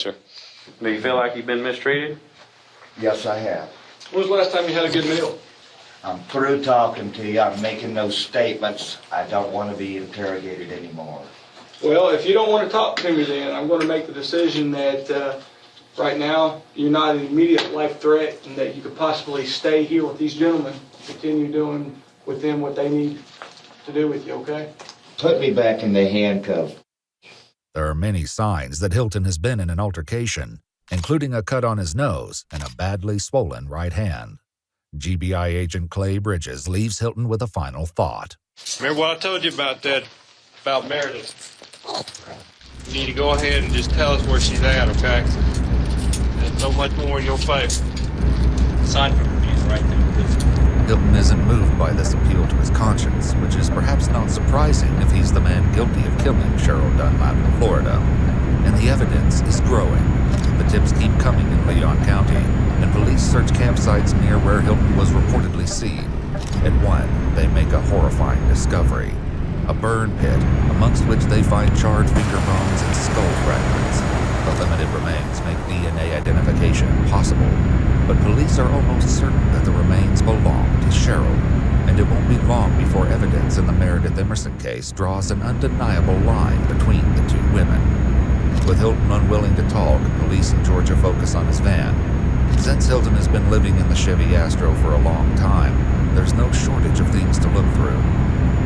Sir, do you feel like you've been mistreated? Yes, I have. When was the last time you had a good meal? I'm through talking to you. I'm making those statements. I don't want to be interrogated anymore. Well, if you don't want to talk to me, then I'm going to make the decision that right now you're not an immediate life threat and that you could possibly stay here with these gentlemen, continue doing with them what they need to do with you, okay? Put me back in the handcuffs. There are many signs that Hilton has been in an altercation, including a cut on his nose and a badly swollen right hand. GBI agent Clay Bridges leaves Hilton with a final thought. Remember what I told you about that, about Meredith? You need to go ahead and just tell us where she's at, okay? There's so much more in your favor. Sign for review right there. Hilton isn't moved by this appeal to his conscience, which is perhaps not surprising if he's the man guilty of killing Cheryl Dunlap in Florida. And the evidence is growing. The tips keep coming in Leon County, and police search campsites near where Hilton was reportedly seen. At one, they make a horrifying discovery. A burn pit, amongst which they find charred finger bones and skull fragments. The limited remains make DNA identification possible, but police are almost certain that the remains belong to Cheryl, and it won't be long before evidence in the Meredith Emerson case draws an undeniable line between the two women. With Hilton unwilling to talk, police in Georgia focus on his van. Since Hilton has been living in the Chevy Astro for a long time, there's no shortage of things to look through.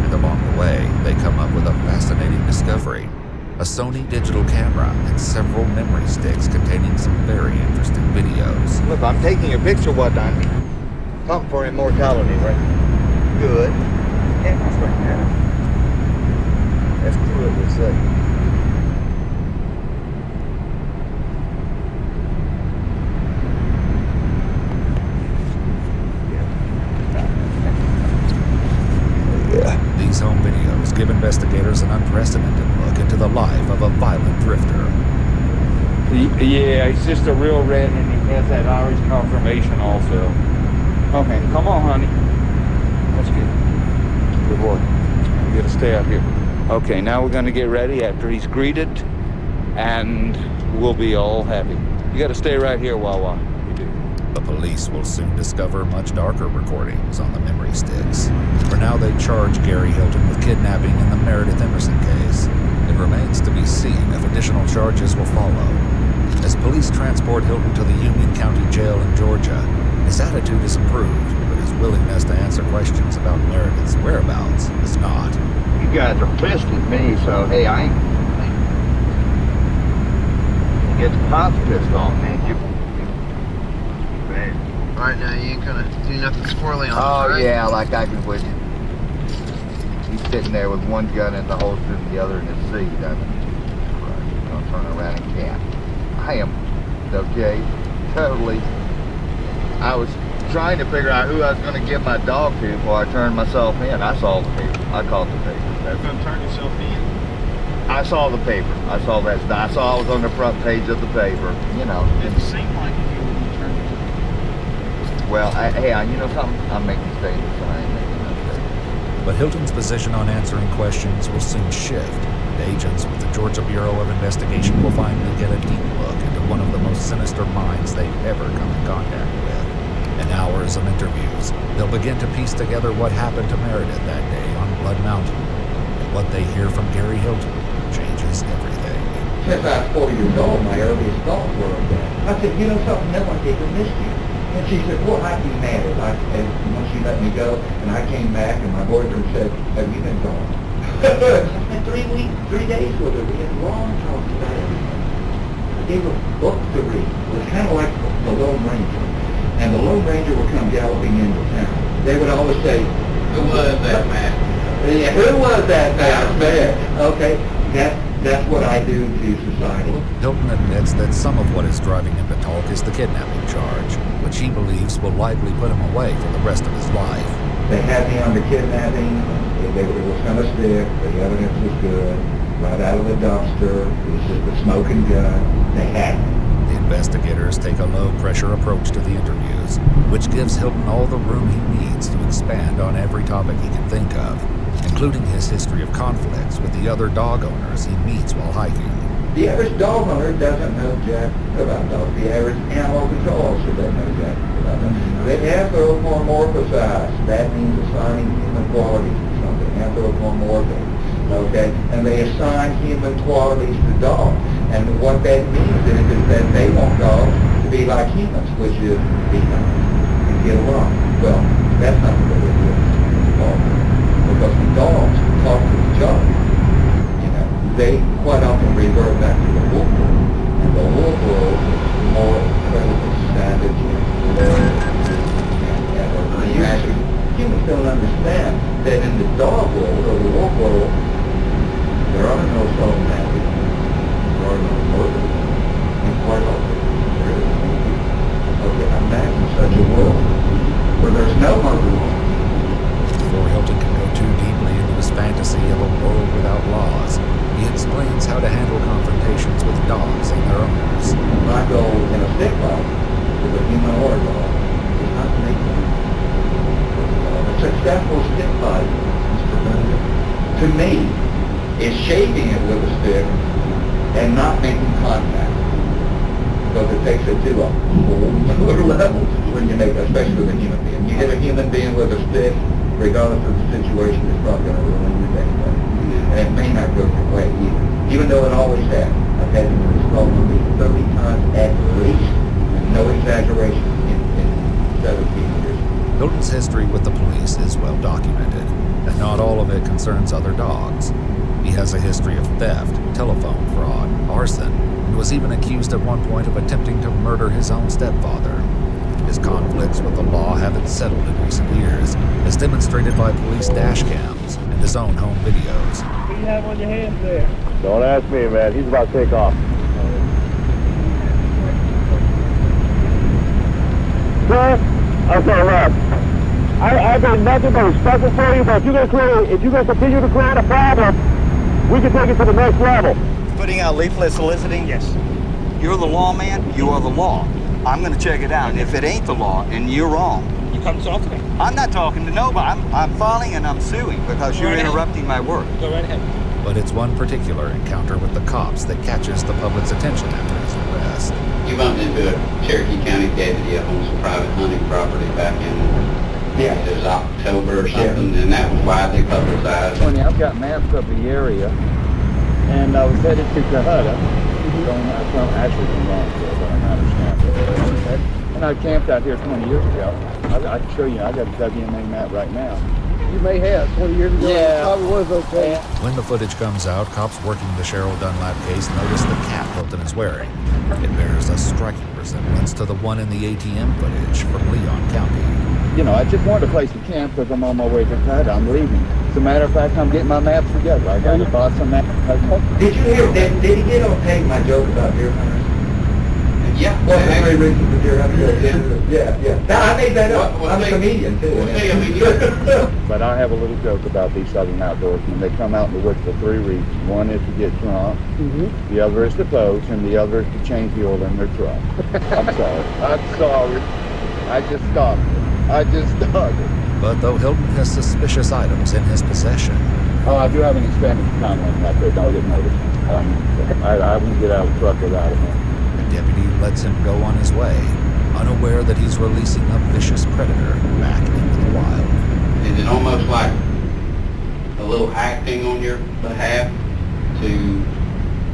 And along the way, they come up with a fascinating discovery: a Sony digital camera and several memory sticks containing some very interesting videos. Look, I'm taking a picture of what I'm pumping for immortality, right? Good. Cameras right now. That's true, it would say. These home videos give investigators an unprecedented look into the life of a violent drifter. Yeah, he's just a real red, and he has that Irish confirmation also. Okay, come on, honey. That's good. Good boy. You gotta stay out here. Okay, now we're gonna get ready after he's greeted, and we'll be all happy. You gotta stay right here, Wawa. You do. The police will soon discover much darker recordings on the memory sticks. For now, they charge Gary Hilton with kidnapping in the Meredith Emerson case. It remains to be seen if additional charges will follow. As police transport Hilton to the Union County Jail in Georgia, his attitude is improved, but his willingness to answer questions about Meredith's whereabouts is not. You guys are pissed at me, so hey, I ain't. Get the cops pissed off, man. Right now, you ain't gonna do nothing squirrely on Oh, right? yeah, like I can with you. He's sitting there with one gun in the holster and the other in his seat. I'm gonna turn around and camp. I am, okay, totally. I was trying to figure out who I was gonna give my dog to before I turned myself in. I saw the paper. I called the paper. You're gonna turn yourself in? I saw the paper. I saw that. I saw I was on the front page of the paper. You know. It seemed like if you were turning. Well, you know something? I'm making statements. I ain't making no statements. But Hilton's position on answering questions will soon shift, and agents with the Georgia Bureau of Investigation will finally get a deep look into one of the most sinister minds they've ever come in contact with. In hours of interviews, they'll begin to piece together what happened to Meredith that day on Blood Mountain. And what they hear from Gary Hilton changes everything. Since I was 4 years old, my earliest thoughts were of that. I said, you know something, no one ever missed you. And she said, well, I'd be mad if once she let me go, and I came back, and my boyfriend said, have you been gone? I spent 3 days with her. We had long talks about everything. I gave her books to read. It was kind of like the Lone Ranger. And the Lone Ranger would come galloping into town. They would always say, who was that man? Yeah, who was that man? Okay, that's what I do to society. Hilton admits that some of what is driving him to talk is the kidnapping charge, which he believes will likely put him away for the rest of his life. They had me on the kidnapping. It was going to stick. The evidence was good. Right out of the dumpster. It was just a smoking gun. They had me. The investigators take a low-pressure approach to the interviews, which gives Hilton all the room he needs to expand on every topic he can think of, including his history of conflicts with the other dog owners he meets while hiking. The average dog owner doesn't know jack about dogs. The average animal control officer doesn't know jack about dogs. They anthropomorphize. That means assigning human qualities to something. Anthropomorphic. Okay? And they assign human qualities to dogs. And what that means is that they want dogs to be like humans, which is be nice and get along. Well, that's not the way it is in the dog world. Because the dogs talk to each other. You know, they quite often revert back to the wolf world. And the wolf world is more incredibly savage and humans don't understand that in the dog world or the wolf world, there are no salt magic, there are no murders, and quite often there is no people. Okay, imagine such a world where there's no murder. Before Hilton can go too deeply into his fantasy of a world without laws, he explains how to handle confrontations with dogs and their owners. My goal in a stick fight with a human or a dog is not to make them. A successful stick fight, Mr. Bennett, to me, is shaping it with a stick and not making contact. Because it takes it to a whole other level when you make, especially with a human being. You hit a human being with a stick, regardless of the situation, it's probably going to ruin your day. And it may not go your way either, even though it always has. I've had to do this call maybe 30 times at least, and no exaggeration, in 17 years. Hilton's history with the police is well documented, and not all of it concerns other dogs. He has a history of theft, telephone fraud, arson, and was even accused at one point of attempting to murder his own stepfather. His conflicts with the law haven't settled in recent years, as demonstrated by police dash cams and his own home videos. What do you have on your hands there? Don't ask me, man. He's about to take off. Sir, okay, look. I've got nothing but respect for you, but if you're gonna continue to create a problem, we can take it to the next level. Putting out leaflet soliciting? Yes. You're the lawman, you are the law. I'm going to check it out, and if it ain't the law, and you're wrong. You come talk to me. I'm not talking to nobody. I'm filing and I'm suing because you're interrupting my work. Go right ahead. But it's one particular encounter with the cops that catches the public's attention after his arrest. You bumped into a Cherokee County deputy up on some private hunting property back in, it was October or something, and that was widely publicized. Tony, I've got maps of the area, and I was headed to Cohutta. Actually from Lawrenceville, but I'm not a And I camped out here 20 years ago. I can show you, I got a WMA map right now. You may have 20 years ago. Yeah. It probably was okay. When the footage comes out, cops working the Cheryl Dunlap case notice the cap Hilton is wearing. It bears a striking resemblance to the one in the ATM footage from Leon County. You know, I just wanted a place to camp because I'm on my way to Cohutta. I'm leaving. As a matter of fact, I'm getting my maps together. I got to buy some maps. Did you hear, did he get on tape my joke about deer hunters? Yeah. Well, the very reason for deer hunters. Yeah. Now, I made that up. I'm a comedian, too. But I have a little joke about these southern outdoorsmen. They come out in the woods for 3 reasons. One is to get drunk, the other is to poach, and the other is to change the oil in their truck. I'm sorry. I just stopped it. But though Hilton has suspicious items in his possession, Oh, I do have an expanded time limit out there. Don't get noticed. I won't get out of the truck without it. the deputy lets him go on his way, unaware that he's releasing a vicious predator back into the wild. Is it almost like a little acting on your behalf to,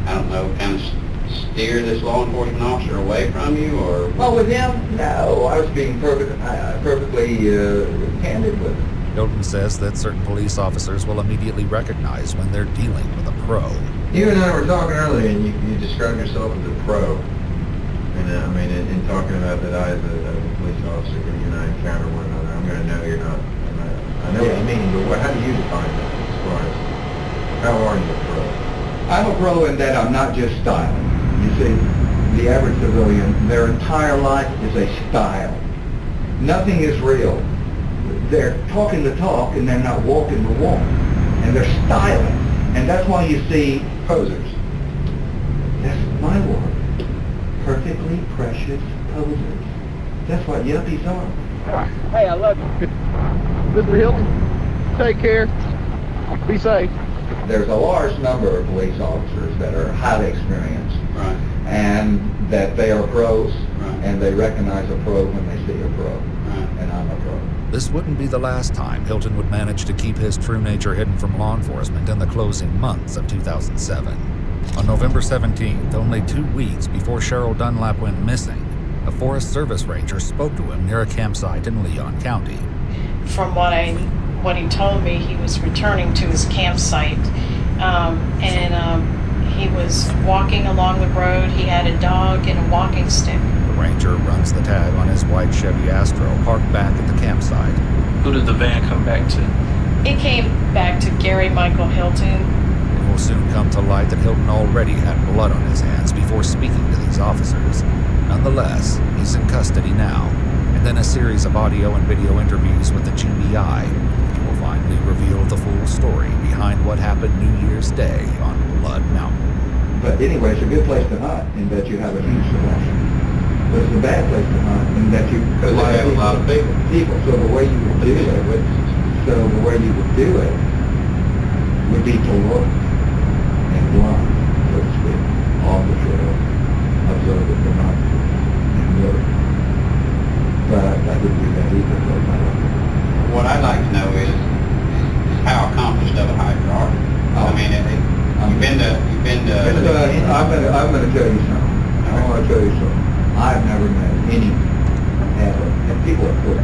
I don't know, kind of steer this law enforcement officer away from you, or? Well, with him, no. I was being perfectly candid with him. Hilton says that certain police officers will immediately recognize when they're dealing with a pro. You and I were talking earlier, and you described yourself as a pro. And I mean, in talking about that I, as a police officer, when you and I encounter one another, I'm going to know you're not. I know what you mean, but how do you define that as far as how are you a pro? I'm a pro in that I'm not just styling. You see, the average civilian, their entire life is a style. Nothing is real. They're talking the talk and they're not walking the walk. And they're styling. And that's why you see posers. That's my word. Perfectly precious posers. That's what yuppies are. Hey, I love you. Mr. Hilton, take care. Be safe. there's a large number of police officers that are highly experienced. Right. And that they are pros, Right. and they recognize a pro when they see a pro. Right. And I'm a pro. This wouldn't be the last time Hilton would manage to keep his true nature hidden from law enforcement in the closing months of 2007. On November 17th, only 2 weeks before Cheryl Dunlap went missing, a Forest Service ranger spoke to him near a campsite in Leon County. From what he told me, he was returning to his campsite, he was walking along the road. He had a dog and a walking stick. The ranger runs the tag on his white Chevy Astro parked back at the campsite. Who did the van come back to? It came back to Gary Michael Hilton. It will soon come to light that Hilton already had blood on his hands before speaking to these officers. Nonetheless, he's in custody now, and in a series of audio and video interviews with the GBI, he will finally reveal the full story behind what happened New Year's Day on Blood Mountain. But anyway, it's a good place to hunt in that you have a huge selection. But it's a bad place to hunt in that you Because they have a lot of people. So the way you would do it would be to look and blind, so to speak, on the trail, observe it for not and look. But I didn't do that either. What I'd like to know is how accomplished of a hiker are you? I mean, you've been to. I'm going to tell you something. I've never met any, ever, and people are put.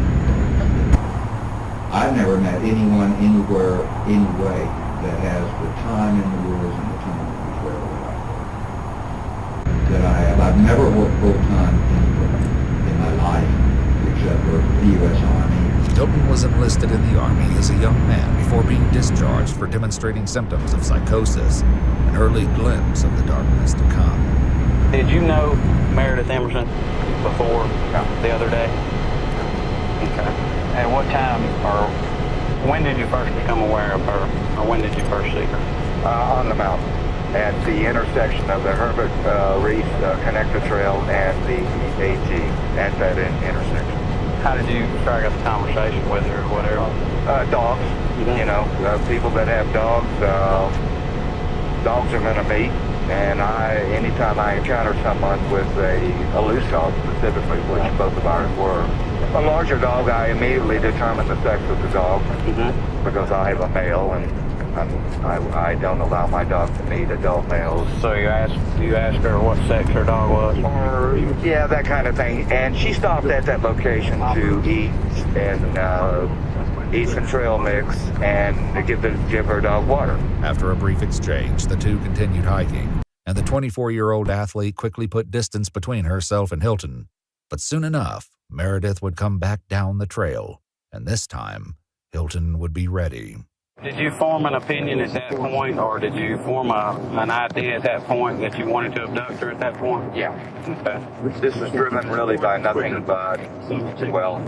I've never met anyone anywhere, any way, that has the time in the woods and the time in the trail that I have. I've never worked full-time anywhere in my life, except for the U.S. Army. Hilton was enlisted in the Army as a young man before being discharged for demonstrating symptoms of psychosis, an early glimpse of the darkness to come. Did you know Meredith Emerson before the other day? Okay. At what time or when did you first become aware of her, or when did you first see her? On the mountain, at the intersection of the Herbert Reef Connector Trail and the AG at that intersection. How did you strike up a conversation with her or whatever? Dogs, you know, people that have dogs, dogs are going to meet. And anytime I encounter someone with a loose dog specifically, which both of ours were, a larger dog, I immediately determine the sex of the dog because I have a male and I don't allow my dog to meet adult males. So you asked her what sex her dog was? Or, yeah, that kind of thing. And she stopped at that location to eat and eat some trail mix and to give her dog water. After a brief exchange, the two continued hiking, and the 24-year-old athlete quickly put distance between herself and Hilton. But soon enough, Meredith would come back down the trail, and this time, Hilton would be ready. Did you form an opinion at that point, or did you form an idea at that point that you wanted to abduct her at that point? Yeah. Okay. This was driven really by nothing but, well,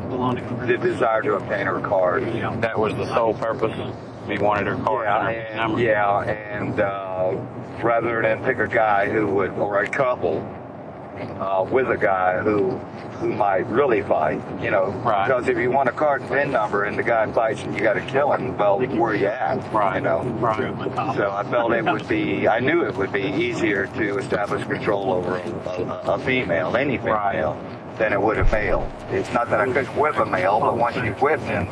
the desire to obtain her card. That was the sole purpose? You wanted her card? And rather than pick a guy who would, or a couple, with a guy who might really fight, you know. Right. Because if you want a card and PIN number and the guy fights and you got to kill him, well, where you at? Right. You know. Right. So I felt I knew it would be easier to establish control over a female, any female, than it would a male. It's not that I couldn't whip a male, but once you whip him,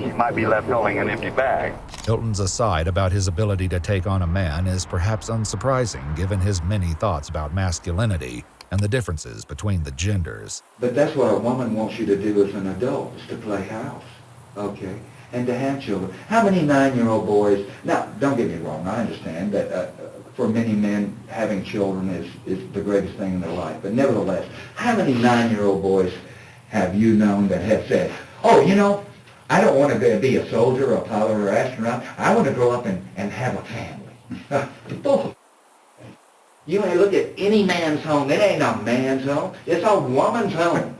you might be left holding an empty bag. Hilton's aside about his ability to take on a man is perhaps unsurprising given his many thoughts about masculinity and the differences between the genders. But that's what a woman wants you to do as an adult, is to play house, okay, and to have children. How many 9-year-old boys, now, don't get me wrong, I understand that for many men, having children is the greatest thing in their life, but nevertheless, how many 9-year-old boys have you known that have said, oh, you know, I don't want to be a soldier or a pilot or astronaut, I want to grow up and have a family. You ain't look at any man's home. It ain't a man's home. It's a woman's home.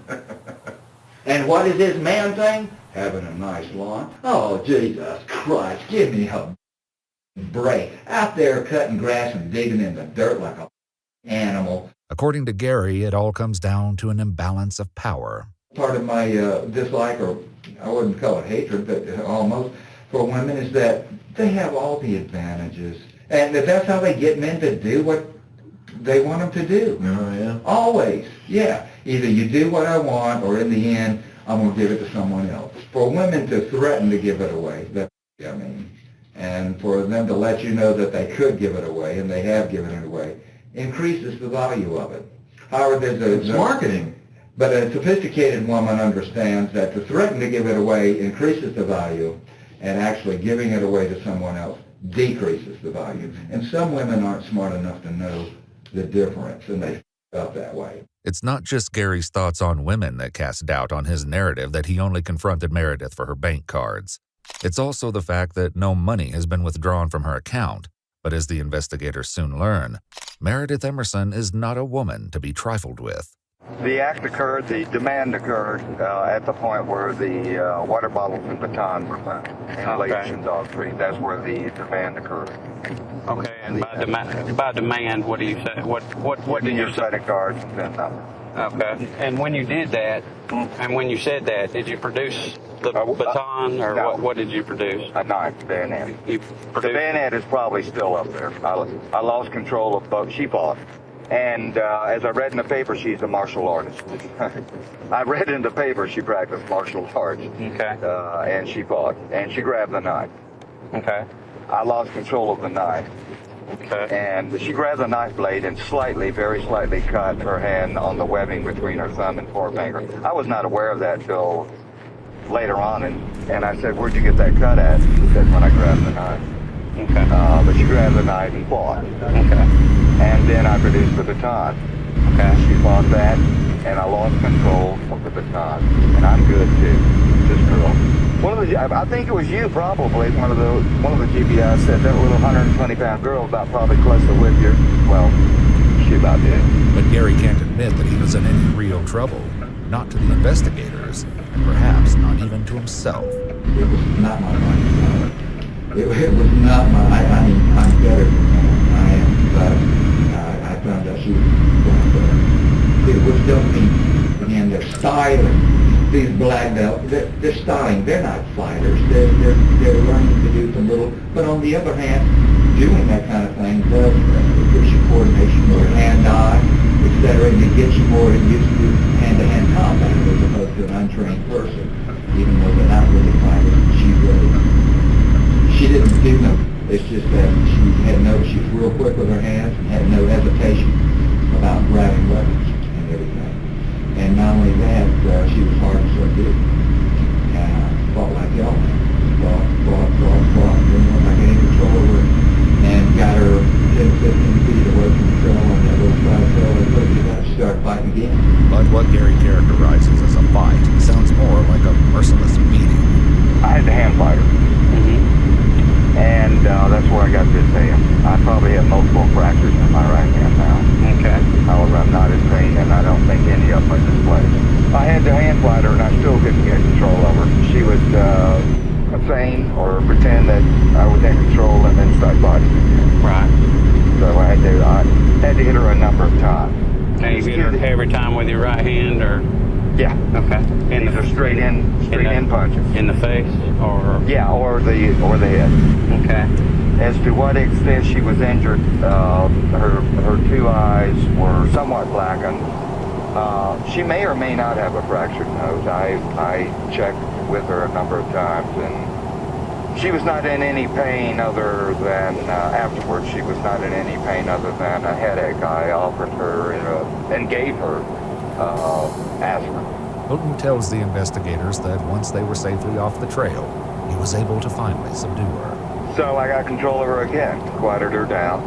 And what is this man thing? Having a nice lawn. Oh, Jesus Christ, give me a break. Out there cutting grass and digging in the dirt like an animal. According to Gary, it all comes down to an imbalance of power. Part of my dislike, or I wouldn't call it hatred, but almost, for women is that they have all the advantages. And if that's how they get men to do what they want them to do. Oh, yeah. Always, yeah. Either you do what I want, or in the end, I'm going to give it to someone else. For women to threaten to give it away, and for them to let you know that they could give it away, and they have given it away, increases the value of it. However, It's marketing. But a sophisticated woman understands that to threaten to give it away increases the value, and actually giving it away to someone else decreases the value. And some women aren't smart enough to know the difference, and they f up that way. It's not just Gary's thoughts on women that cast doubt on his narrative that he only confronted Meredith for her bank cards. It's also the fact that no money has been withdrawn from her account. But as the investigators soon learn, Meredith Emerson is not a woman to be trifled with. The act occurred, the demand occurred at the point where the water bottles and batons were found in Lake and Dog Creek. That's where the demand occurred. Okay, and by demand, what do you say? What did you say? Credit cards and PIN number. Okay, and when you did that, and when you said that, did you produce the baton, or no. what did you produce? A knife, bayonet. You The bayonet is probably still up there. I lost control of both. She fought. And as I read in the paper, she's a martial artist. I read in the paper she practiced martial arts. Okay. And she fought. And she grabbed the knife. Okay. I lost control of the knife. Okay. And she grabbed the knife blade and very slightly cut her hand on the webbing between her thumb and forefinger. I was not aware of that till later on. And I said, "Where'd you get that cut at?" She said, "When I grabbed the knife." Okay. But she grabbed the knife and fought. Okay. And then I produced the baton. Okay. She fought that, and I lost control of the baton. And I'm good too. This girl. I think it was you probably. One of the GBIs said that little 120-pound girl about probably close to with you. Well, she about did. But Gary can't admit that he was in any real trouble. Not to the investigators, and perhaps not even to himself. It was not my money. It was not my, I'm better than that. I am, but I found out she was black belt. It was just me. Again, they're styling. These black belts, they're styling. They're not fighters. They're learning to do some little, but on the other hand, doing that kind of thing does increase your coordination, your hand-eye, etc., and it gets you more used to hand-to-hand combat as opposed to an untrained person. Even though they're not really fighters, she didn't do no. It's just that she was real quick with her hands and had no hesitation about grabbing weapons and everything. And not only that, she was hard to subdue. And fought like hell. Fought, didn't look like any control over her, and got her 10, 15 feet away from the trail on that little side trail, and you got to start fighting again. But what Gary characterizes as a fight sounds more like a merciless beating. I had to hand fight her. And that's where I got this hand. I probably have multiple fractures in my right hand now. Okay. However, I'm not in pain, and I don't think any of them are displaced. I had to hand fight her, and I still couldn't get control of her. She would feign or pretend that I was in control and then start fighting again. Right. So I had to hit her a number of times. Now you hit her every time with your right hand, or? Yeah. Okay. These are straight in punches. In the face, or? Yeah, or the head. Okay. As to what extent she was injured, her two eyes were somewhat blackened. She may or may not have a fractured nose. I checked with her a number of times, and she was not in any pain other than, afterwards, she was not in any pain other than a headache. I offered her and gave her aspirin. Houghton tells the investigators that once they were safely off the trail, he was able to finally subdue her. So I got control of her again, quieted her down,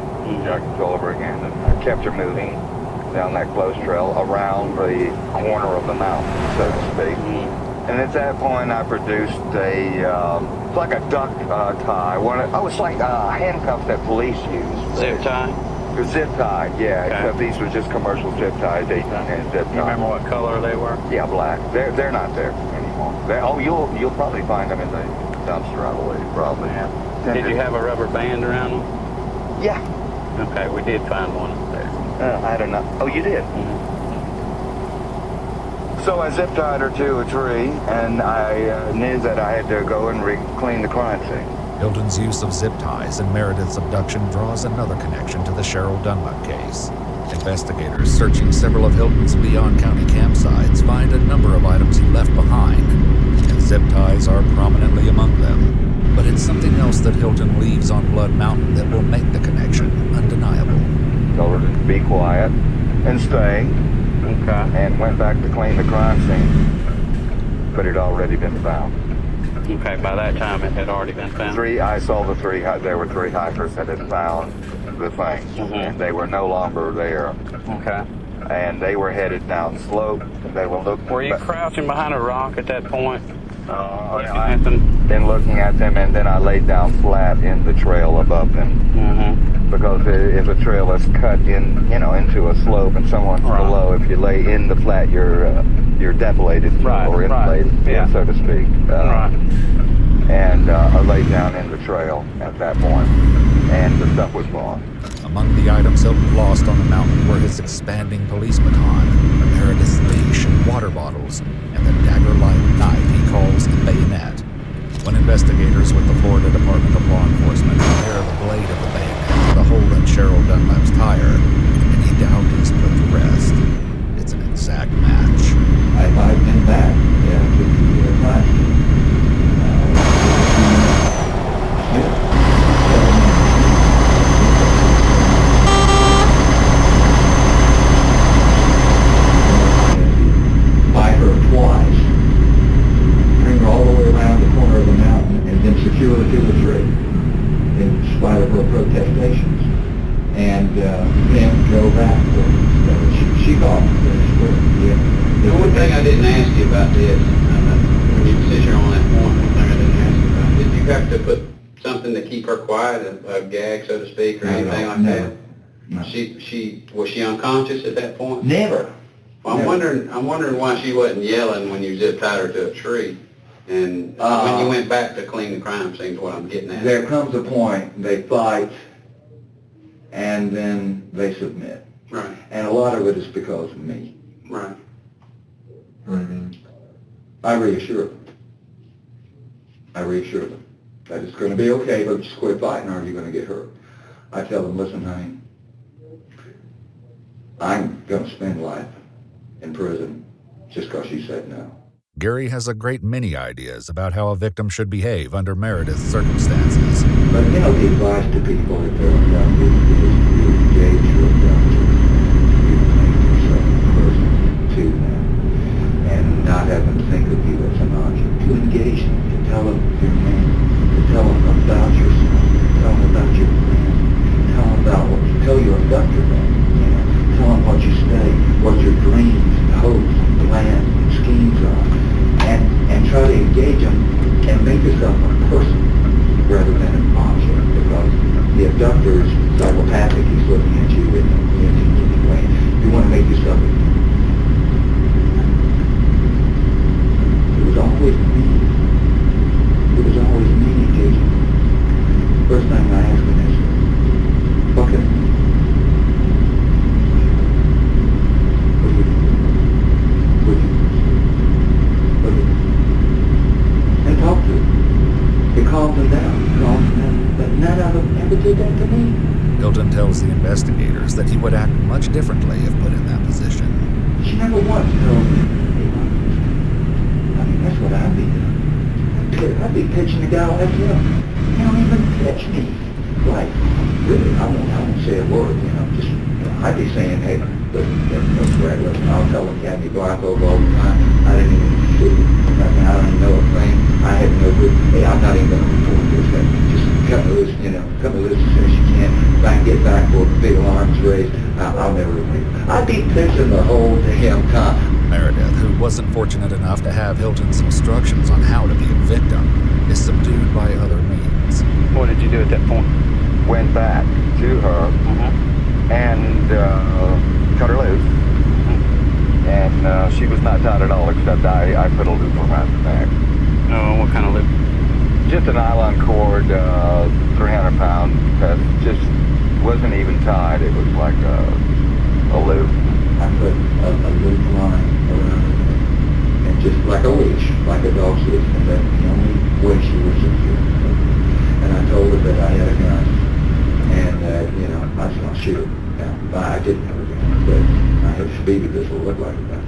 got control of her again, and I kept her moving down that close trail around the corner of the mountain, so to speak. And at that point, I produced it's like a duck tie. It's like a handcuff that police use. Zip tie? Zip tie, yeah. Okay. Except these were just commercial zip ties, 18-inch zip ties. You remember what color they were? Yeah, black. They're not there anymore. You'll probably find them in the dumpster, I believe, probably. Yeah. Did you have a rubber band around them? Yeah. Okay, we did find one up there. I don't know. Oh, you did? So I zip tied her to a tree, and I knew that I had to go and clean the crime scene. Hilton's use of zip ties in Meredith's abduction draws another connection to the Cheryl Dunlap case. Investigators searching several of Hilton's Leon County campsites find a number of items he left behind, and zip ties are prominently among them. But it's something else that Hilton leaves on Blood Mountain that will make the connection undeniable. Told her to be quiet and stay. Okay. And went back to clean the crime scene, but it had already been found. Okay, by that time it had already been found. I saw there were 3 hikers that had found the thing, and they were no longer there. Okay. And they were headed down slope. They were looking. Were you crouching behind a rock at that point? Then looking at them, and then I laid down flat in the trail above them. Because if a trail is cut in, into a slope and someone's below, if you lay in the flat, you're depilated or inflated, so to speak. And I laid down in the trail at that point, and the stuff was gone. Among the items Hilton lost on the mountain were his expanding police baton, Meredith's leash and water bottles, and the dagger-like knife he calls the bayonet. When investigators with the Florida Department of Law Enforcement compare the blade of the bayonet to the hole in Cheryl Dunlap's tire, any doubt is put to rest. It's an exact match. If I'd been back, to the crime buy her twice, bring her all the way around the corner of the mountain, and then secure her to the tree, in spite of her protestations, and then go back. She thought The one thing I didn't ask you about this, when you sit here on that point, one thing I didn't ask you about, did you have to put something to keep her quiet, a gag, so to speak, or anything like that? No. Was she unconscious at that point? Never. Well, I'm wondering why she wasn't yelling when you zip tied her to a tree, and when you went back to clean the crime scene, is what I'm getting at. There comes a point, they fight, and then they submit. Right. And a lot of it is because of me. Right. I reassure them. That it's going to be okay, but just quit fighting or you're going to get hurt. I tell them, listen, honey, I'm going to spend life in prison just because you said no. Gary has a great many ideas about how a victim should behave under Meredith's circumstances. But the advice to people if they're abducted is to engage your abductor. You make yourself a person to them, and not have them think of you as an object. To engage them, to tell them your name, to tell them about yourself, to tell them about your plan, tell them about what you tell your abductor about. Tell them what you say, what your dreams, and hopes, and plans, and schemes are, and try to engage them and make yourself a person rather than an object, because the abductor is psychopathic. He's looking at you in a way. You want to make yourself a human. It was always me. It was always me engaging. First thing I asked him is, what can I do? And talk to them. It calms them down. But none of them ever did that to me. Hilton tells the investigators that he would act much differently if put in that position. She never once told me, hey, I mean, that's what I'd be doing. I'd be pitching a guy like him. He don't even pitch me. Like, really, I won't say a word, just, I'd be saying, hey, listen, Brad, listen, I'll tell him you had me blindfolded all the time. I didn't even see nothing. I don't even know a thing. I had no good. Hey, I'm not even going to report this thing. Just cut me loose, cut me loose as soon as you can. If I can get back for big alarms raised, I'll never leave. I'd be pitching the whole damn time. Meredith, who wasn't fortunate enough to have Hilton's instructions on how to be a victim, is subdued by other means. What did you do at that point? Went back to her and cut her loose. And she was not tied at all, except I put a loop around her neck. Oh, what kind of loop? Just a nylon cord, 300 pounds, that just wasn't even tied. It was like a loop. I put a loop line around her neck, and just like a leash, like a dog's leash, and that's the only way she was secure. and I told her that I had a gun, and that, you know, I was going to shoot her. Now, I didn't have a gun, but I had a speedy pistol, looked like a gun,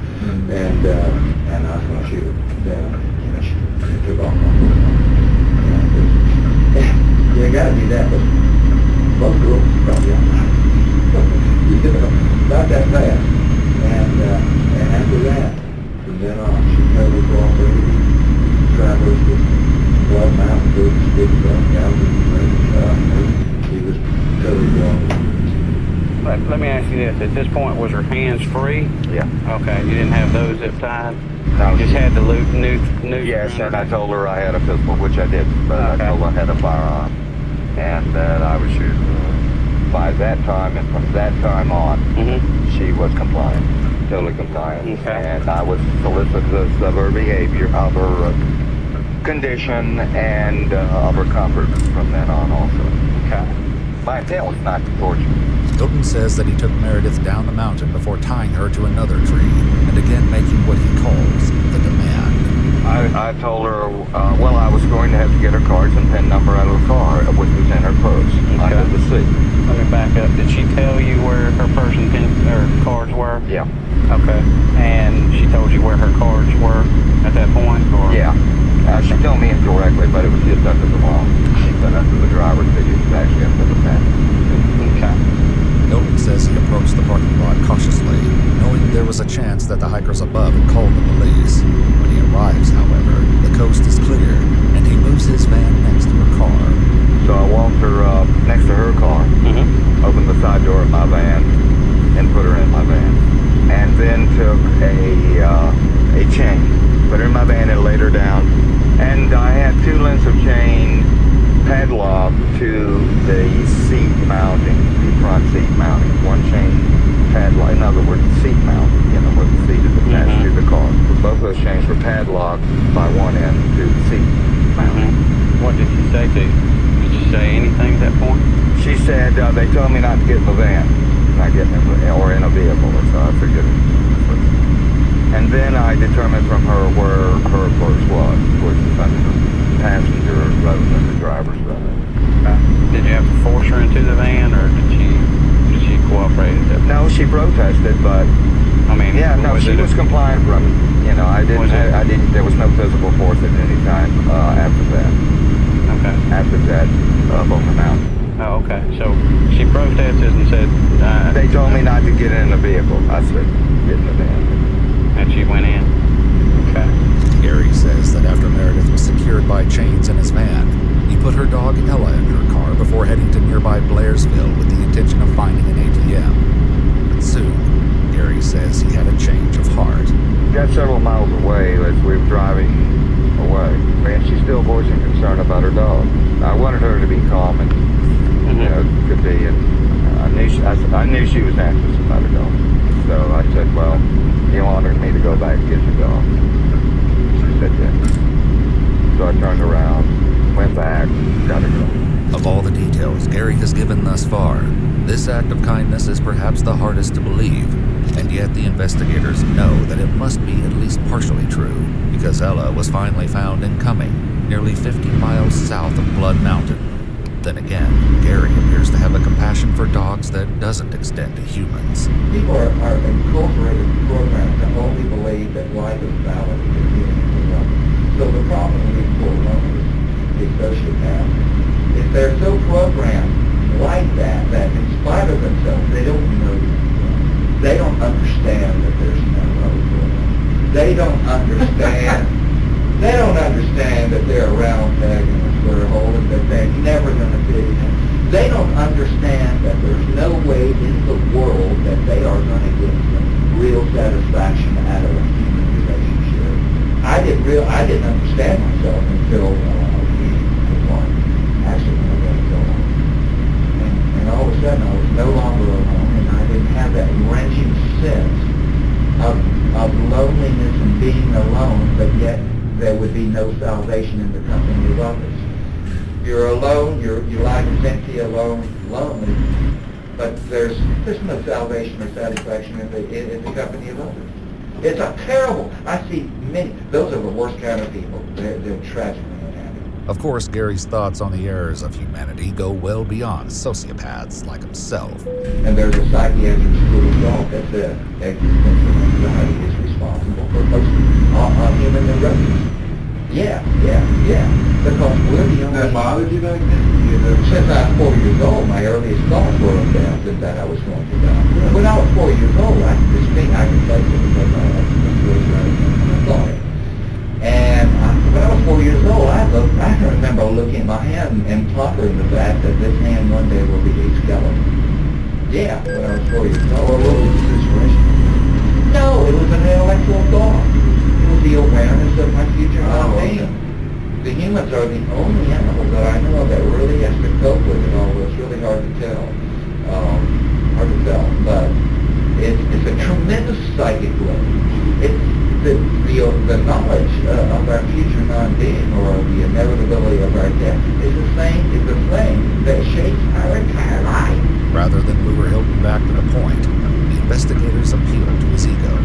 and I was going to shoot her. Then, you know, she took off on me. You got to do that, but most girls probably are not. You know, not that fast. And after that, from then on, she totally cooperated. Travelers with Blood Mountain, Boots, Big Buck, Calvin, she was totally cooperative. Let me ask you this. At this point, was her hands free? Yeah. Okay, you didn't have those zip tied? No, You just had the new Yes, and I told her I had a pistol, which I didn't, but I told her I had a firearm, and that I was shooting her. By that time, and from that time on, she was compliant, totally compliant, and I was solicitous of her behavior, of her condition, and of her comfort from then on also. Okay. My intent was not to torture. Hilton says that he took Meredith down the mountain before tying her to another tree and again making what he calls the demand. I told her, well, I was going to have to get her cards and PIN number out of the car, which was in her purse, under the seat. Let me back up. Did she tell you where her purse and pin or cards were? Yeah. Okay. And she told you where her cards were at that point? Or? Yeah. She told me indirectly, but it was just under the wall. She said under the driver's seat. It was actually under the passenger. Okay. Hilton says he approached the parking lot cautiously, knowing there was a chance that the hikers above had called the police. When he arrives, however, the coast is clear, and he moves his van next to her car. So I walked her next to her car, opened the side door of my van, and put her in my van. And then took a chain, put her in my van and laid her down. And I had 2 lengths of chain padlocked to the seat mounting, the front seat mounting. One chain padlock, in other words, seat mount, you know, where the seat is attached to the car. Both those chains were padlocked by one end to the seat mounting. What did she say to you? Did she say anything at that point? She said, they told me not to get in the van, not get in a, or in a vehicle, or so I figured it. And then I determined from her where her purse was, which was under the passenger rather than the driver's side. Did you have to force her into the van, or did she cooperate at that point? No, she protested, but I mean, yeah, no, she was compliant from, you know, I didn't, there was no physical force at any time after that. Okay. After that, up on the mountain. Oh, okay. So she protested and said... they told me not to get in the vehicle. I said, get in the van. And she went in. Okay. Gary says that after Meredith was secured by chains in his van, he put her dog Ella in her car before heading to nearby Blairsville with the intention of finding an ATM. But soon, Gary says he had a change of heart. Got several miles away as we were driving away, and she's still voicing concern about her dog. I wanted her to be calm and, you know, could be, and I knew she was anxious about her dog. So I said, well, you wanted me to go back and get your dog. She said, yeah. So I turned around, went back, got her dog. Of all the details Gary has given thus far, this act of kindness is perhaps the hardest to believe, and yet the investigators know that it must be at least partially true, because Ella was finally found in Cumming, nearly 50 miles south of Blood Mountain. Then again, Gary appears to have a compassion for dogs that doesn't extend to humans. People are incorporated programs that only believe that life is valid and continuing. So the problem with these poor loners, these sociopaths, is they're so programmed like that, that in spite of themselves, they don't know. They don't understand that there's no hope. They don't understand. They don't understand that they're a round peg in a square hole and that they're never going to fit in. They don't understand that there's no way in the world that they are going to get some real satisfaction out of a human relationship. I didn't understand myself until one accident I got killed. And all of a sudden I was no longer alone, and I didn't have that wrenching sense of loneliness and being alone, but yet there would be no salvation in the company of others. You're alone, your life is empty, alone, lonely, but there's no salvation or satisfaction in the company of others. It's a terrible, I see many, those are the worst kind of people. They're tragically unhappy. Of course, Gary's thoughts on the errors of humanity go well beyond sociopaths like himself. And there's a psychiatric school of thought that says existential anxiety is responsible for most human neurosis. Yeah. Because we're the only... That bothered you back then? Since I was 4 years old, my earliest thoughts were of death and that I was going to die. When I was 4 years old, I could place it because I thought it. And when I was 4 years old, I remember looking at my hand and pondering the fact that this hand one day will be a skeleton. Yeah, when I was 4 years old. What was the situation? No, it was an intellectual thought. It was the awareness of my future not-being. The humans are the only animal that I know that really has to cope with it all. It's really hard to tell. But it's a tremendous psychic load. It's the knowledge of our future non-being or the inevitability of our death is the thing that shapes our entire life. Rather than lure Hilton back to the point, the investigators appeal to his ego.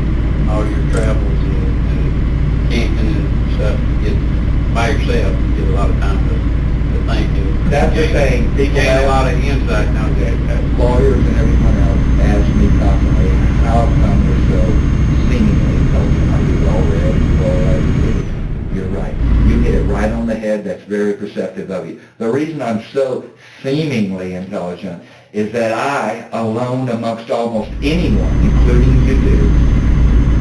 All your travels and camping and stuff, you get by yourself, you get a lot of time to think. And that's the thing. People gain a lot of insight nowadays. Lawyers and everyone else ask me constantly, how come you're so seemingly intelligent? Are you well-read? You're right. You hit it right on the head. That's very perceptive of you. The reason I'm so seemingly intelligent is that I, alone amongst almost anyone, including you do,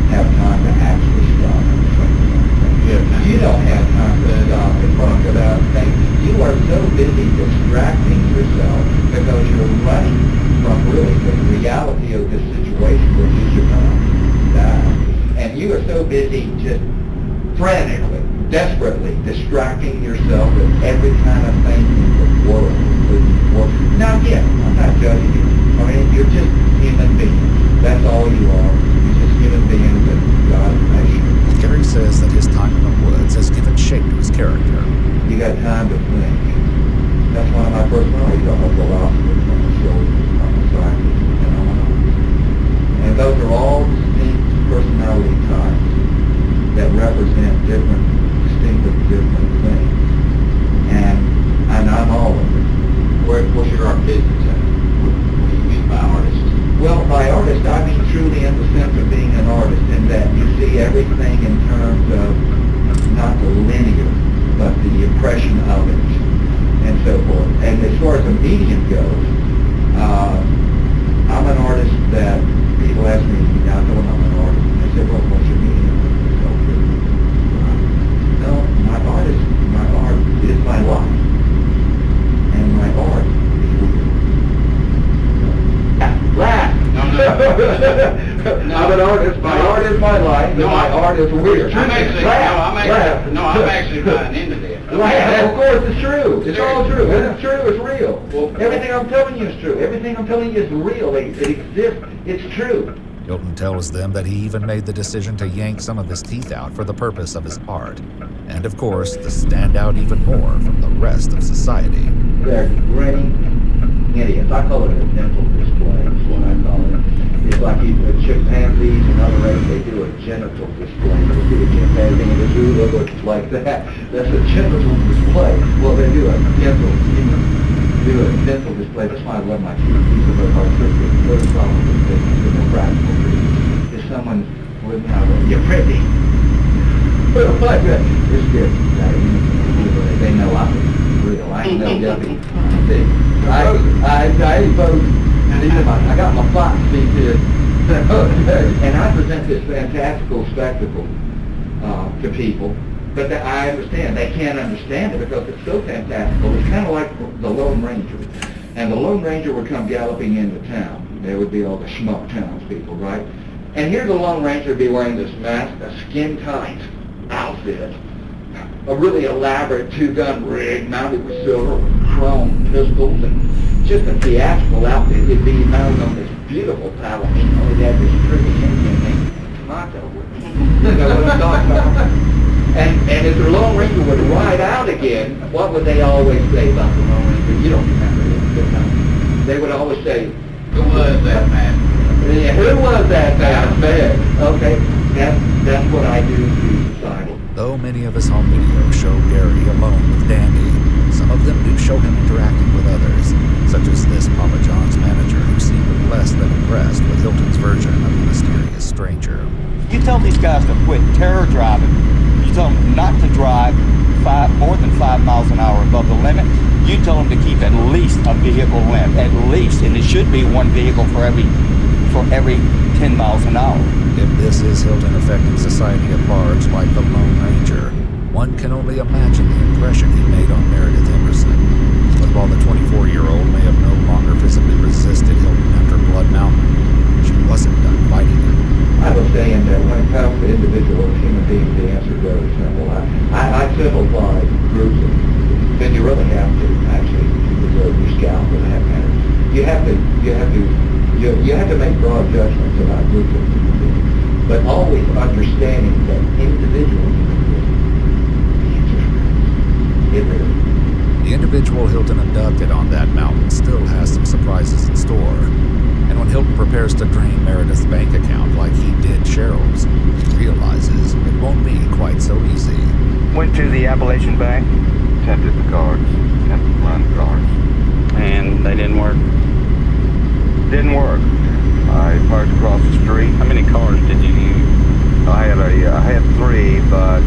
have time to actually stop and think. You don't have time to stop and think about things. You are so busy distracting yourself because you're running from really the reality of this situation, which is you're going to die. And you are so busy just frantically, desperately distracting yourself with every kind of thing in the world, including the world. Now, again, I'm not judging you. I mean, you're just human beings. That's all you are. You're just human beings that God made. Gary says that his time in the woods has given shape to his character. You got time to think. That's one of my personalities. I'm a philosopher, I'm a soldier, I'm a scientist, and I'm an artist. And those are all distinct personality types that represent distinctive different things. And I'm all of it. What's your artistic side? What do you mean by artist? Well, by artist, I mean truly in the sense of being an artist, in that you see everything in terms of not the linear, but the impression of it, and so forth. And as far as the medium goes, I'm an artist that people ask me, I told them I'm an artist, and I said, well, what's your medium? No, my art is my life, and my art is weird. Laugh! I'm an artist, my art is my life, and my art is weird. I'm actually buying into that. Laugh, of course, it's true. It's all true. It's true, it's real. Everything I'm telling you is true. Everything I'm telling you is real. It exists. It's true. Hilton tells them that he even made the decision to yank some of his teeth out for the purpose of his art, and of course, to stand out even more from the rest of society. They're grinning idiots. I call it a dental display, is what I call it. It's like chimpanzees and other apes, they do a genital display. You see a chimpanzee in the zoo, they look like that. That's a genital display. Well, they do a dental display. That's why I love my teeth. These are very artistic. Those problems with business and they're practical reasons. If someone would now go, you're pretty. It's good. They know I'm real. I ain't no yuppie. I got my fox feet here. And I present this fantastical spectacle to people. But I understand. They can't understand it because it's so fantastical. It's kind of like the Lone Ranger. And the Lone Ranger would come galloping into town. There would be all the schmuck townspeople, right? And here the Lone Ranger would be wearing this mask, a skin-tight outfit, a really elaborate two-gun rig mounted with silver chrome pistols, and just a theatrical outfit. It'd be mounted on this beautiful Palomino. It had this pretty Indian named Tomato with it. You know what I'm talking about? And if the Lone Ranger would ride out again, what would they always say about the Lone Ranger? You don't remember this. They would always say, who was that man? Yeah, who was that man? Okay, that's what I do to society. Though many of his home videos show Gary alone with Dandy, some of them do show him interacting with others, such as this Papa John's manager who seemed less than impressed with Hilton's version of the mysterious stranger. You tell these guys to quit terror driving. You tell them not to drive more than 5 miles an hour above the limit. You tell them to keep at least a vehicle length, at least, and it should be one vehicle for every 10 miles an hour. If this is Hilton affecting society at large like the Lone Ranger, one can only imagine the impression he made on Meredith Emerson. But while the 24-year-old may have no longer physically resisted Hilton after Blood Mountain, she wasn't done fighting him. I was saying that when it comes to individual human beings, the answer is very simple. I simplify groups, then you really have to actually preserve your scalp for that matter. You have to make broad judgments about groups of human beings, but always understanding that individual human beings, it really. The individual Hilton abducted on that mountain still has some surprises in store. And when Hilton prepares to drain Meredith's bank account like he did Cheryl's, he realizes it won't be quite so easy. Went to the Appalachian Bank, tempted the cards, tempted to run the cards. And they didn't work. Didn't work. I parked across the street. How many cars did you use? I had 3, but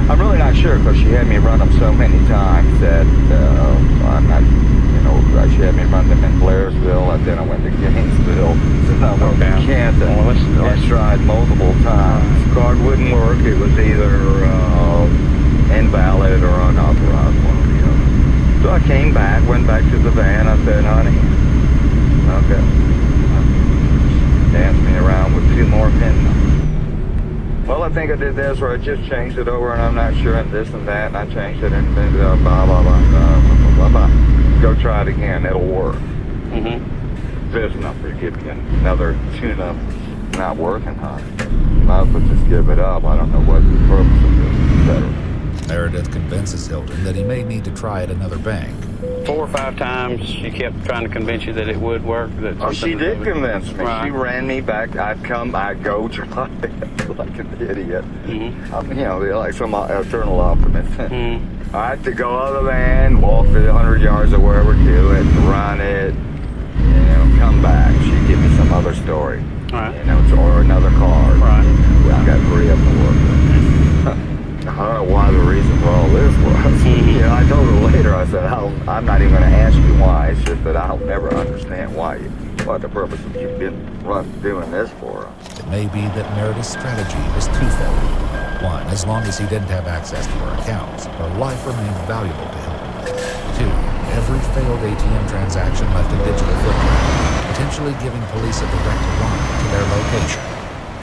I'm really not sure because she had me run them so many times that I'm not, she had me run them in Blairsville and then I went to Gainesville. So I went to Canton and tried multiple times. Card wouldn't work. It was either invalid or unauthorized, one or the other. So I came back, went back to the van. I said, honey, okay. Danced me around with 2 more pin numbers. Well, I think I did this, or I just changed it over, and I'm not sure, and this and that, and I changed it, and blah, blah, blah, blah, blah, blah. Go try it again, it'll work. Mm-hmm. This number, give me another 2 numbers. Not working, huh? Might as well just give it up. I don't know what the purpose of this is, etc. Meredith convinces Hilton that he may need to try at another bank. 4 or 5 times she kept trying to convince you that it would work. That she did convince me. Right. She ran me back. I'd go try it like an idiot. Mm-hmm. Like some eternal optimist. Mm-hmm. I had to go out of the van, walk the 100 yards or wherever to it, run it, come back. She'd give me some other story. Right. Or another car. Right. I got 3 of them to work with. I don't know why the reason for all this was. Mm-hmm. I told her later, I said, I'm not even going to ask you why. It's just that I'll never understand what the purpose of you doing this for. It may be that Meredith's strategy was twofold. One, as long as he didn't have access to her accounts, her life remained valuable to him. 2, every failed ATM transaction left a digital footprint, potentially giving police a direct line to their location.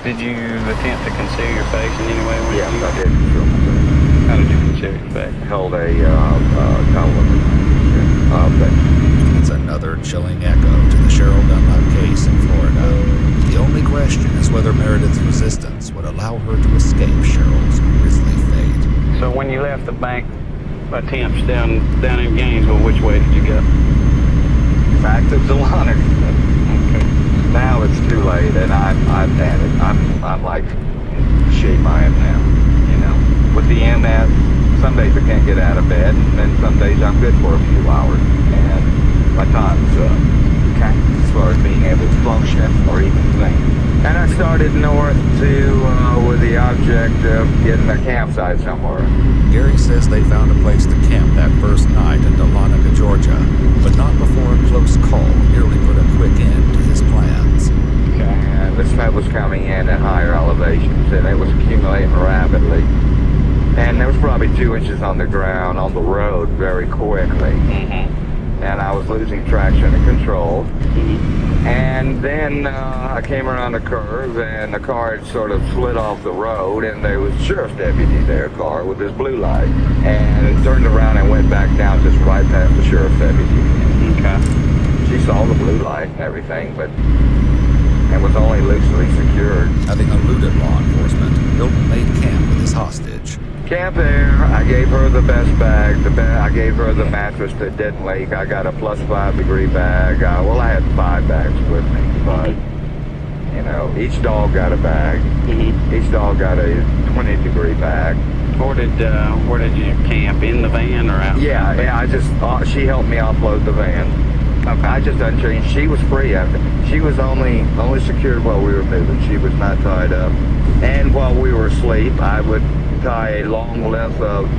Did you attempt to conceal your face in any way? Yes, I did conceal my face. How did you conceal your face? Held a collar thing. It's another chilling echo to the Cheryl Dunlap case in Florida. The only question is whether Meredith's resistance would allow her to escape Cheryl's grisly fate. So when you left the bank attempts down in Gainesville, which way did you go? Back to Delano. Okay. Now it's too late, and I'm like shape I am now. With the MS, some days I can't get out of bed, and then some days I'm good for a few hours, and my time's up. Okay. As far as being able to function or even think. And I started north with the object of getting a campsite somewhere. Gary says they found a place to camp that first night in Dahlonega, Georgia, but not before a close call nearly put a quick end to his plans. And the smoke was coming in at higher elevations, and it was accumulating rapidly. And there was probably 2 inches on the ground on the road very quickly. Mm-hmm. And I was losing traction and control. Mm-hmm. And then I came around the curve, and the car had sort of slid off the road, and there was a sheriff's deputy there, car with his blue light. And it turned around and went back down just right past the sheriff's deputy. Okay. She saw the blue light and everything, but it was only loosely secured. Having eluded law enforcement, Hilton made camp with his hostage. Camp there, I gave her the best bag. I gave her the mattress that didn't leak. I got a +5 degree bag. I had 5 bags with me, but You know, each dog got a bag. Mm-hmm. Each dog got a 20-degree bag. Where did you camp? In the van or out? Yeah, I just, she helped me offload the van. Okay. I just unchained. She was free after. She was only secured while we were moving. She was not tied up. And while we were asleep, I would tie a long length of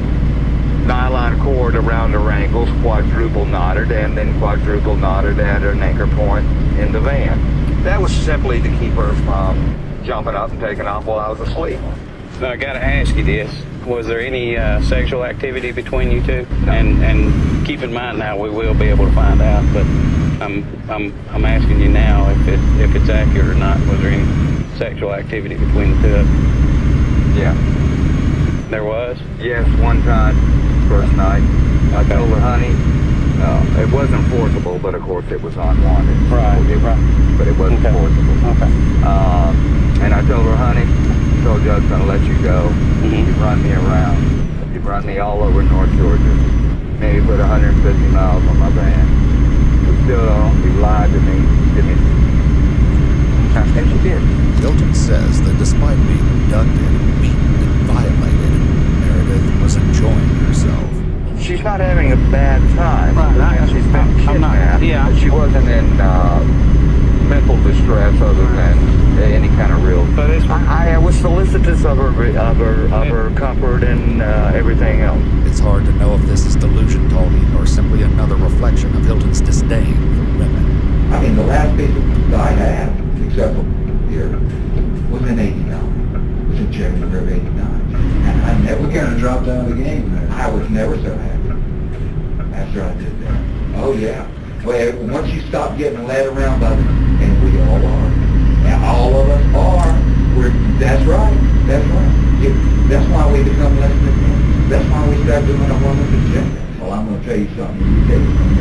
nylon cord around her ankles, quadruple knotted, and then quadruple knotted at an anchor point in the van. That was simply to keep her from jumping up and taking off while I was asleep. Now, I gotta ask you this. Was there any sexual activity between you two? No. And keep in mind now, we will be able to find out, but I'm asking you now if it's accurate or not. Was there any sexual activity between the two of them? Yeah. There was? Yes, one time, first night. I told her, honey, it wasn't forcible, but of course it was unwanted. Right. But it wasn't forcible. Okay. And I told her, honey, I told you I was going to let you go. Mm-hmm. You've run me around. You've run me all over North Georgia. Maybe put 150 miles on my van. You still don't. You lied to me. Didn't you? And she did. Hilton says that despite being abducted, beaten, and violated, Meredith was enjoying herself. She's not having a bad time. Right. She's been kidnapped. Yeah. She wasn't in mental distress other than any kind of real. But I was solicitous of her comfort and everything else. It's hard to know if this is delusion talking or simply another reflection of Hilton's disdain for women. I mean, the last piece that I had, except for here, was in 89. It was in January of 89. And I never kind of dropped out of the game there. I was never so happy after I did that. Oh, yeah. Well, once you stop getting led around by them, and we all are, and all of us are, that's right. That's why we become less than men. That's why we start doing a woman's agenda. Well, I'm going to tell you something. You take it from me.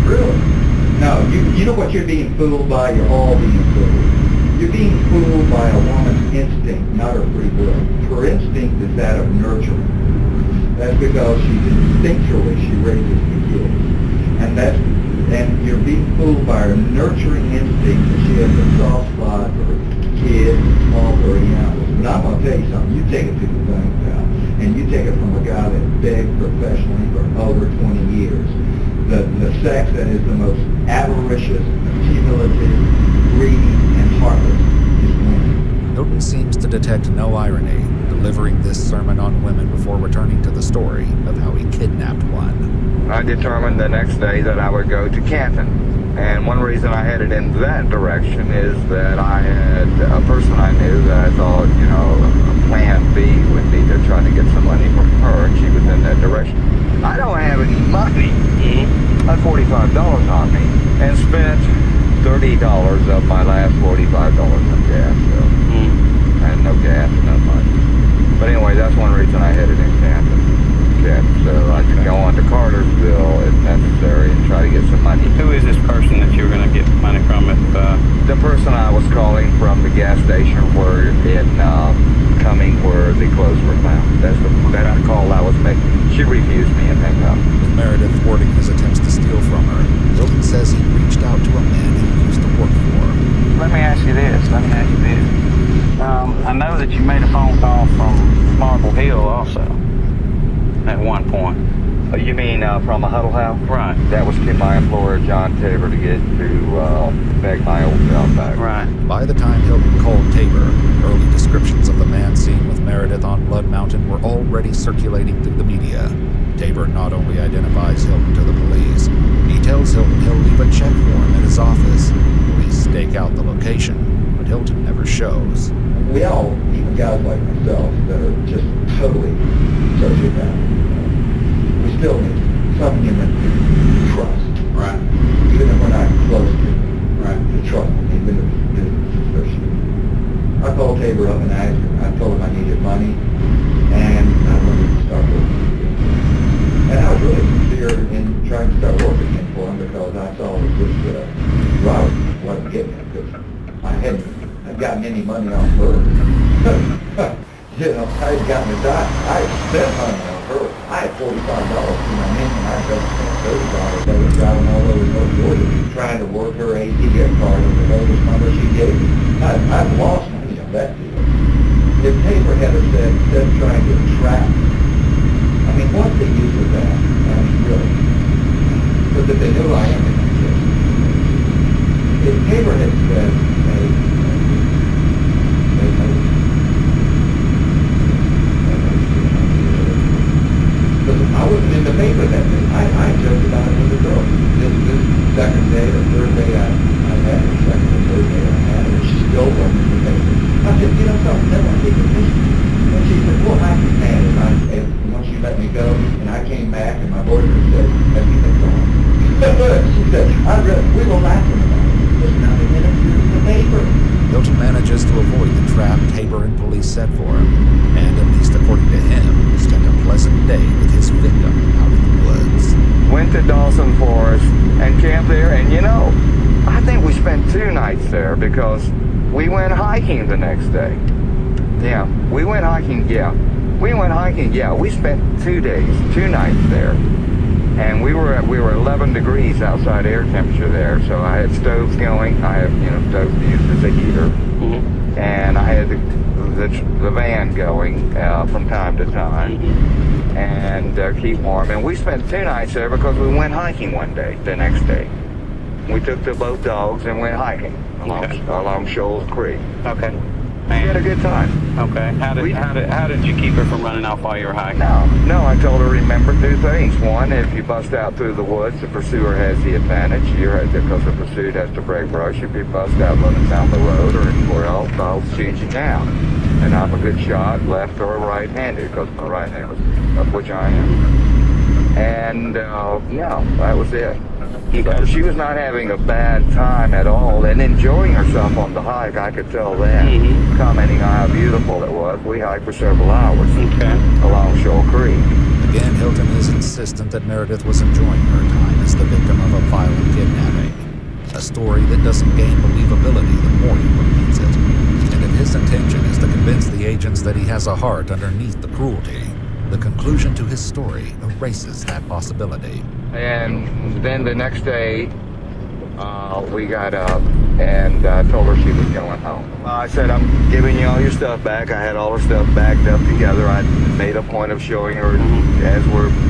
Really? No, you know what you're being fooled by? You're all being fooled. You're being fooled by a woman's instinct, not her free will. Her instinct is that of nurturing. That's because instinctually she raises the kids. And you're being fooled by her nurturing instinct that she has a soft spot for kids and small furry animals. But I'm going to tell you something. You take it to the bank, pal. And you take it from a guy that begged professionally for over 20 years. The sex that is the most avaricious, accumulative, greedy, and heartless is women. Hilton seems to detect no irony, delivering this sermon on women before returning to the story of how he kidnapped one. I determined the next day that I would go to Canton. And one reason I headed in that direction is that I had a person I knew that I thought, a plan B would be to try to get some money from her, and she was in that direction. I don't have any money. I had $45 on me and spent $30 of my last $45 on gas. So I had no gas and no money. But anyway, that's one reason I headed in Canton. So I could go on to Cartersville if necessary and try to get some money. Who is this person that you were going to get money from? The person I was calling from the gas station where the clothes were found. That's the call I was making. She refused me and hung up. With Meredith thwarting his attempts to steal from her, Hilton says he reached out to a man he used to work for. Let me ask you this. I know that you made a phone call from Marble Hill also at one point. You mean from a huddle house? Right. That was my employer, John Tabor, to get to beg my old job back. Right. By the time Hilton called Tabor, early descriptions of the man seen with Meredith on Blood Mountain were already circulating through the media. Tabor not only identifies Hilton to the police, he tells Hilton he'll leave a check for him at his office. Police stake out the location, but Hilton never shows. We all, even guys like myself, that are just totally sociopathic, we still need some human trust. Right. Even if we're not close to it. Right. To trust them, even if it's suspicious. I called Tabor up and asked him. I told him I needed money, and I wanted to start working again. And I was really sincere in trying to start working again for him because I saw that this robbery wasn't getting him because I hadn't gotten any money off her. I had gotten a dime. I had spent money on her. I had $45 in my name and I had spent those drivers that was driving all over North Georgia trying to work her ATM card on the bogus number she gave me. I've lost money on that deal. If Tabor had said, instead of trying to trap, I mean, what's the use of that? I mean, really. Because if they knew I am in that case. If Tabor had said, hey, listen, I wasn't in the paper that day. I joked about it with the girl. This second day or third day I had her, second or third day I had her, she still wasn't in the paper. I said, you know something, that one take a picture. And she said, well, I'd be mad if once you let me go, and I came back and my boyfriend said, everything's gone. She said, we will laugh about it. There's nothing in it in the paper. Hilton manages to avoid the trap Tabor and police set for him, and at least according to him, spent a pleasant day with his victim out in the woods. Went to Dawson Forest and camped there, and you know, I think we spent 2 nights there because we went hiking the next day. Yeah, we went hiking, we spent 2 days, 2 nights there. And we were 11 degrees outside air temperature there, so I had stoves going. I have, stoves used as a heater. Mm-hmm. And I had the van going from time to time and keep warm. And we spent 2 nights there because we went hiking one day, the next day. We took the both dogs and went hiking along Shoals Creek. Okay. We had a good time. Okay. How did you keep her from running off while you were hiking? No, I told her remember 2 things. One, if you bust out through the woods, the pursuer has the advantage. Because the pursued has to break brush. If you bust out running down the road or anywhere else, I'll shoot you down. And I'm a good shot, left or right-handed, because my right hand was, of which I am. And that was it. So she was not having a bad time at all and enjoying herself on the hike. I could tell that. Commenting on how beautiful it was. We hiked for several hours along Shoal Creek. Again, Hilton is insistent that Meredith was enjoying her time as the victim of a violent kidnapping. A story that doesn't gain believability the more he repeats it. And if his intention is to convince the agents that he has a heart underneath the cruelty, the conclusion to his story erases that possibility. And then the next day, we got up and told her she was going home. I said, I'm giving you all your stuff back. I had all her stuff backed up together. I made a point of showing her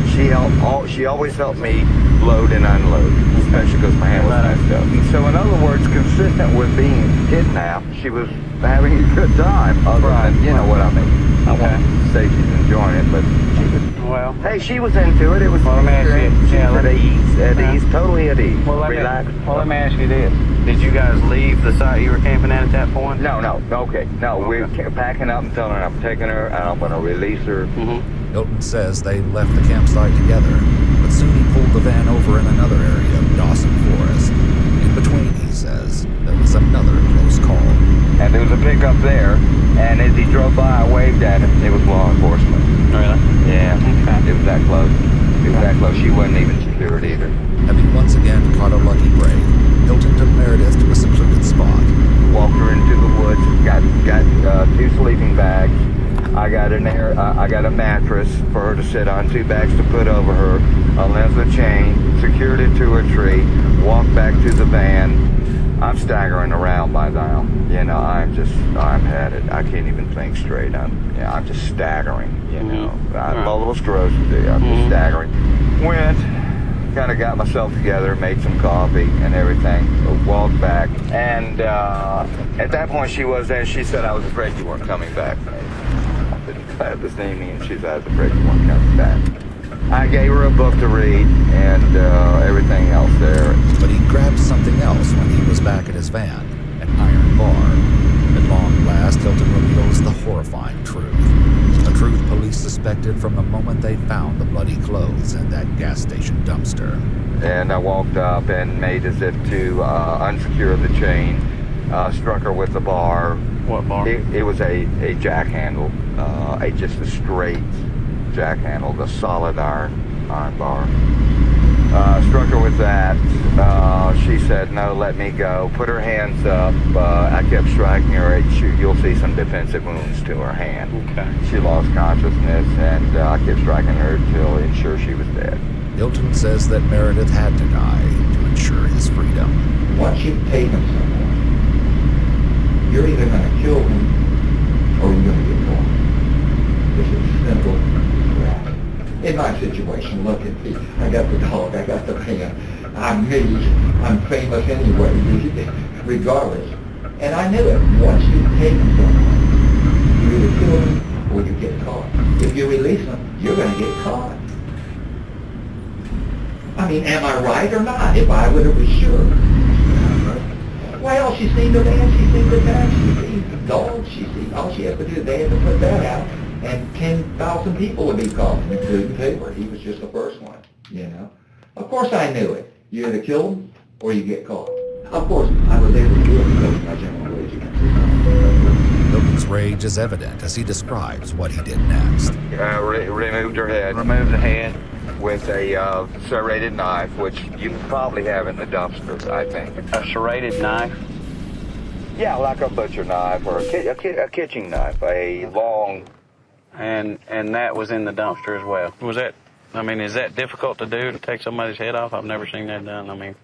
she always helped me load and unload, especially because my hand was messed up. And so in other words, consistent with being kidnapped, she was having a good time. Other than, you know what I mean. I won't say she's enjoying it, but she was. Well, hey, she was into it. It was at ease, totally at ease. Relaxed. Let me ask you this. Did you guys leave the site you were camping at that point? No, we're packing up and telling her I'm taking her and I'm going to release her. Hilton says they left the campsite together, but soon he pulled the van over in another area of Dawson Forest. In between, he says, there was another close call. And there was a pickup there, and as he drove by, I waved at him. It was law enforcement. Really? Yeah. It was that close. She wasn't even secured either. Having once again caught a lucky break, Hilton took Meredith to a secluded spot. Walked her into the woods, got 2 sleeping bags. I got a mattress for her to sit on, 2 bags to put over her, a length of chain, secured it to a tree, walked back to the van. I'm staggering around by now. I'm headed. I can't even think straight. I'm just staggering, multiple sclerosis. I'm just staggering. Went, kind of got myself together, made some coffee and everything, walked back. And at that point she said, I was afraid you weren't coming back. I had this name and she said, I was afraid you weren't coming back. I gave her a book to read and everything else there. But he grabbed something else when he was back at his van, an iron bar. At long last, Hilton reveals the horrifying truth. A truth police suspected from the moment they found the bloody clothes in that gas station dumpster. And I walked up and made as if to unsecure the chain, struck her with the bar. What bar? It was a jack handle, just a straight jack handle, the solid iron bar. Struck her with that. She said, no, let me go. Put her hands up. I kept striking her. You'll see some defensive wounds to her hand. Okay. She lost consciousness, and I kept striking her till ensure she was dead. Hilton says that Meredith had to die to ensure his freedom. Once you've taken someone, you're either going to kill them or you're going to get caught. This is simple crap. In my situation, look at me. I got the dog, I got the van. I'm me. I'm famous anyway, regardless. And I knew it. Once you've taken someone, you either kill them or you get caught. If you release them, you're going to get caught. I mean, am I right or not? If I would have been sure. Well, she's seen the van, she's seen the tax, she's seen the dog, she's seen, all she has to do, they had to put that out, and 10,000 people would be caught, including Taylor. He was just the first one, you know. Of course I knew it. You either kill them or you get caught. Of course, I was able to do it because of my general rage against it. Hilton's rage is evident as he describes what he did next. Removed her head. Remove the head. With a serrated knife, which you probably have in the dumpster, I think. A serrated knife? Yeah, like a butcher knife or a kitchen knife, a long... And that was in the dumpster as well. Was that, I mean, is that difficult to do, to take somebody's head off? I've never seen that done. I mean...